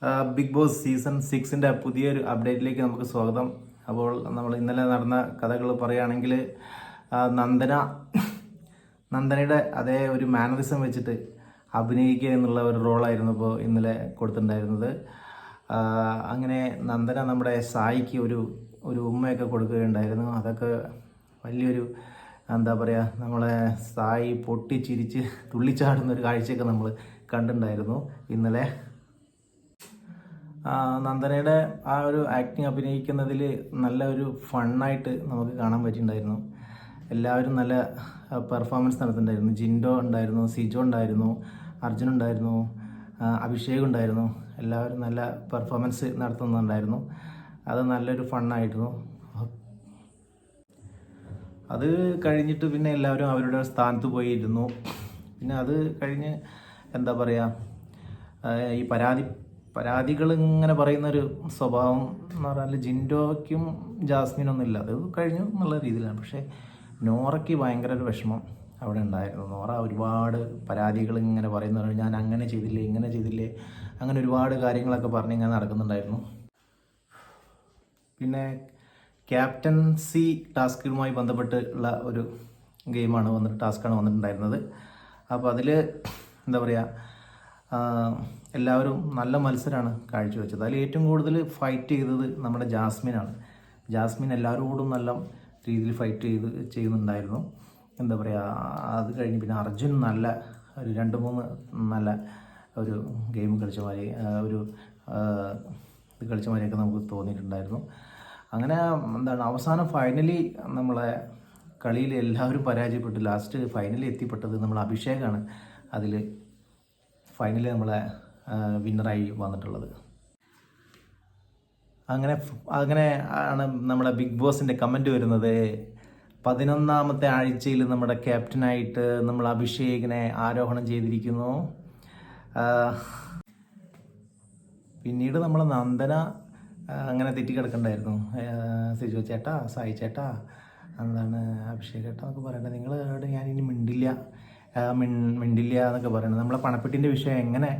Big boss season 6ൻ്റെ പുതിയൊരു അപ്ഡേറ്റിലേക്ക് നമുക്ക് സ്വാഗതം. അപ്പോൾ നമ്മൾ ഇന്നലെ നടന്ന കഥകൾ പറയുകയാണെങ്കിൽ നന്ദന നന്ദനയുടെ അതേ ഒരു മാനറിസം വെച്ചിട്ട് അഭിനയിക്കുക എന്നുള്ള ഒരു റോളായിരുന്നു ഇപ്പോൾ ഇന്നലെ കൊടുത്തിട്ടുണ്ടായിരുന്നത്. അങ്ങനെ നന്ദന നമ്മുടെ സായിക്ക് ഒരു ഉമ്മയൊക്കെ കൊടുക്കുകയുണ്ടായിരുന്നു. അതൊക്കെ വലിയൊരു എന്താ പറയുക, നമ്മളെ സായി പൊട്ടിച്ചിരിച്ച് തുള്ളിച്ചാടുന്ന ഒരു കാഴ്ചയൊക്കെ നമ്മൾ കണ്ടിട്ടുണ്ടായിരുന്നു ഇന്നലെ. നന്ദനയുടെ ആ ഒരു ആക്ടിങ് അഭിനയിക്കുന്നതിൽ നല്ല ഒരു ഫണ്ണായിട്ട് നമുക്ക് കാണാൻ പറ്റിയിട്ടുണ്ടായിരുന്നു. എല്ലാവരും നല്ല പെർഫോമൻസ് നടത്തുന്നുണ്ടായിരുന്നു. ജിൻഡോ ഉണ്ടായിരുന്നു, സിജോ ഉണ്ടായിരുന്നു, അർജുൻ ഉണ്ടായിരുന്നു, അഭിഷേക് ഉണ്ടായിരുന്നു. എല്ലാവരും നല്ല പെർഫോമൻസ് നടത്തുന്നുണ്ടായിരുന്നു. അത് നല്ലൊരു ഫണ്ണായിരുന്നു. അത് കഴിഞ്ഞിട്ട് പിന്നെ എല്ലാവരും അവരുടെ സ്ഥാനത്ത് പോയിരുന്നു. പിന്നെ അത് കഴിഞ്ഞ് എന്താ പറയുക, ഈ പരാതികൾ ഇങ്ങനെ പറയുന്നൊരു സ്വഭാവം എന്ന് പറഞ്ഞാൽ ജിൻഡോയ്ക്കും ജാസ്മിനൊന്നും ഇല്ല, അത് കഴിഞ്ഞു എന്നുള്ള രീതിയിലാണ്. പക്ഷേ നോറയ്ക്ക് ഭയങ്കര ഒരു വിഷമം അവിടെ ഉണ്ടായിരുന്നു. നോറ ഒരുപാട് പരാതികൾ ഇങ്ങനെ പറയുന്നത്, ഞാൻ അങ്ങനെ ചെയ്തില്ലേ, ഇങ്ങനെ ചെയ്തില്ലേ, അങ്ങനെ ഒരുപാട് കാര്യങ്ങളൊക്കെ പറഞ്ഞ് ഇങ്ങനെ നടക്കുന്നുണ്ടായിരുന്നു. പിന്നെ ക്യാപ്റ്റൻസി ടാസ്കുമായി ബന്ധപ്പെട്ട് ഉള്ള ഒരു ടാസ്ക്കാണ് വന്നിട്ടുണ്ടായിരുന്നത്. അപ്പോൾ അതിൽ എന്താ പറയുക, എല്ലാവരും നല്ല മത്സരമാണ് കാഴ്ചവെച്ചത്. അതിൽ ഏറ്റവും കൂടുതൽ ഫൈറ്റ് ചെയ്തത് നമ്മുടെ ജാസ്മിനാണ്. ജാസ്മിൻ എല്ലാവരോടും നല്ല രീതിയിൽ ഫൈറ്റ് ചെയ്യുന്നുണ്ടായിരുന്നു. എന്താ പറയുക, അത് കഴിഞ്ഞ് പിന്നെ അർജുൻ നല്ല ഒരു 2-3 നല്ല ഒരു ഗെയിം കളിച്ച മാതിരി ഇത് കളിച്ച മാതിരിയൊക്കെ നമുക്ക് തോന്നിയിട്ടുണ്ടായിരുന്നു. അങ്ങനെ എന്താണ്, അവസാനം ഫൈനലി നമ്മളെ കളിയിൽ എല്ലാവരും പരാജയപ്പെട്ടു. ലാസ്റ്റ് ഫൈനലിൽ എത്തിപ്പെട്ടത് നമ്മൾ അഭിഷേകാണ് അതിൽ ഫൈനലി നമ്മളെ വിന്നറായി വന്നിട്ടുള്ളത്. അങ്ങനെ ആണ് നമ്മുടെ ബിഗ് ബോസിൻ്റെ കമൻറ്റ് വരുന്നത്. 11ാമത്തെ ആഴ്ചയിൽ നമ്മുടെ ക്യാപ്റ്റനായിട്ട് നമ്മൾ അഭിഷേകിനെ ആരോഹണം ചെയ്തിരിക്കുന്നു. പിന്നീട് നമ്മൾ നന്ദന അങ്ങനെ തെറ്റിക്കിടക്കണ്ടായിരുന്നു. സിജോ ചേട്ടാ, സായി ചേട്ടാ, എന്താണ് അഭിഷേക് ചേട്ടാ എന്നൊക്കെ പറയട്ടെ, നിങ്ങൾ ഞാനിനി മിണ്ടില്ല എന്നൊക്കെ പറയുന്നത്. നമ്മളെ പണപ്പെട്ടിൻ്റെ വിഷയം എങ്ങനെ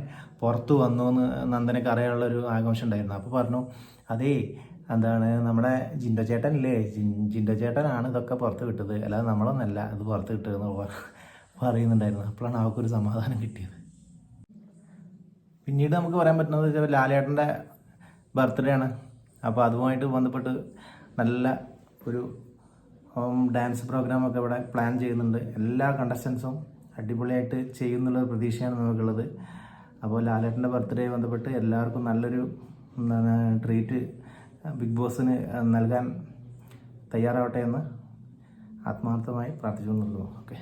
പുറത്തു വന്നു എന്ന് നന്ദനക്ക് അറിയാനുള്ളൊരു ആകാംക്ഷ ഉണ്ടായിരുന്നു. അപ്പോൾ പറഞ്ഞു, അതേ എന്താണ് നമ്മുടെ ജിൻഡോ ചേട്ടനില്ലേ, ജിൻഡോ ചേട്ടനാണ് ഇതൊക്കെ പുറത്ത് വിട്ടത്, അല്ലാതെ നമ്മളൊന്നല്ല ഇത് പുറത്ത് കിട്ടുമെന്ന് പറയുന്നുണ്ടായിരുന്നു. അപ്പോഴാണ് അവർക്കൊരു സമാധാനം കിട്ടിയത്. പിന്നീട് നമുക്ക് പറയാൻ പറ്റുന്നത് വെച്ചാൽ ലാലേട്ടൻ്റെ ബർത്ത്ഡേ ആണ്. അപ്പോൾ അതുമായിട്ട് ബന്ധപ്പെട്ട് നല്ല ഒരു ഡാൻസ് പ്രോഗ്രാമൊക്കെ ഇവിടെ പ്ലാൻ ചെയ്യുന്നുണ്ട്. എല്ലാ കണ്ടസ്റ്റൻസും അടിപൊളിയായിട്ട് ചെയ്യുന്നുള്ള പ്രതീക്ഷയാണ് നമുക്കുള്ളത്. അപ്പോൾ ലാലേട്ടൻ്റെ ബർത്ത്ഡേ ബന്ധപ്പെട്ട് എല്ലാവർക്കും നല്ലൊരു ട്രീറ്റ് ബിഗ് ബോസിന് നൽകാൻ തയ്യാറാവട്ടെ എന്ന് ആത്മാർത്ഥമായി പ്രാർത്ഥിച്ചു നിർത്തുന്നു. ഓക്കെ.